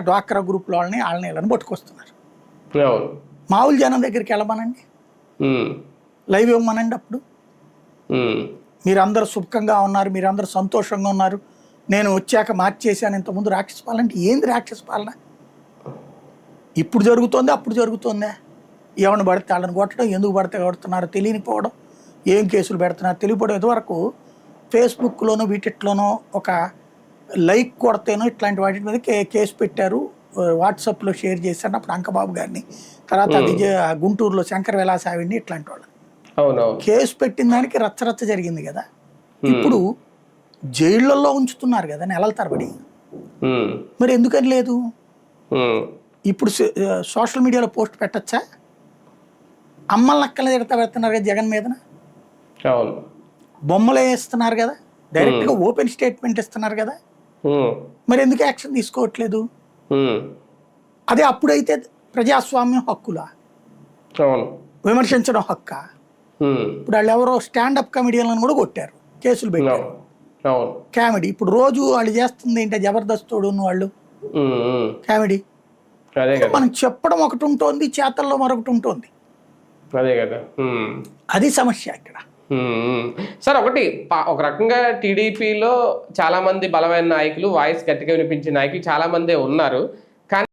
డ్వాక్రా గ్రూప్ వాళ్ళని వీళ్ళని పట్టుకొస్తున్నారు. అవును. మామూలు జనం దగ్గరికి వెళ్ళమనండి, లైవ్ ఇవ్వమనండి. అప్పుడు మీరందరూ సుఖంగా ఉన్నారు, మీరందరూ సంతోషంగా ఉన్నారు, నేను వచ్చాక మార్చేసాను, ఇంతకుముందు రాక్షస పాలన అంటే ఏంది రాక్షస పాలన? ఇప్పుడు జరుగుతోంది, అప్పుడు జరుగుతోందా? ఎవరిని పడితే వాళ్ళని కొట్టడం, ఎందుకు పడితే కొడుతున్నారో తెలియనిపోవడం, ఏం కేసులు పెడుతున్నారు తెలియపోవడం. ఇదివరకు ఫేస్బుక్లోనూ వీటిట్లోనూ ఒక లైక్ కొడితేనో ఇట్లాంటి వాటి మీద కేసు పెట్టారు, వాట్సాప్లో షేర్ చేశారు అప్పుడు అంకబాబు గారిని, తర్వాత గుంటూరులో శంకర విలాసావిని, ఇట్లాంటి వాళ్ళు కేసు పెట్టిన దానికి రచ్చరచ్చ జరిగింది కదా. ఇప్పుడు జైళ్ళల్లో ఉంచుతున్నారు కదా నెలల తరబడి, మరి ఎందుకని లేదు? ఇప్పుడు సోషల్ మీడియాలో పోస్ట్ పెట్టచ్చా? అమ్మల నక్కలు తిడతా పెడుతున్నారు కదా జగన్ మీదన, బొమ్మలు వేస్తున్నారు కదా, డైరెక్ట్గా ఓపెన్ స్టేట్మెంట్ ఇస్తున్నారు కదా, మరి ఎందుకు యాక్షన్ తీసుకోవట్లేదు? అదే అప్పుడైతే ప్రజాస్వామ్యం హక్కులా, విమర్శించడం హక్క? ఇప్పుడు వాళ్ళు ఎవరో స్టాండప్ కమెడియన్లను కూడా కొట్టారు, కేసులు పెట్టారు కామెడీ. ఇప్పుడు రోజు వాళ్ళు చేస్తుంది ఏంటంటే జబర్దస్తోడు వాళ్ళు కామెడీ. మనం చెప్పడం ఒకటి ఉంటుంది, చేతల్లో మరొకటి ఉంటుంది. అదే కదా, అది సమస్య ఇక్కడ. సార్ ఒక రకంగా టీడీపీలో చాలా మంది బలమైన నాయకులు, వాయిస్ గట్టిగా వినిపించే నాయకులు చాలా మంది ఉన్నారు.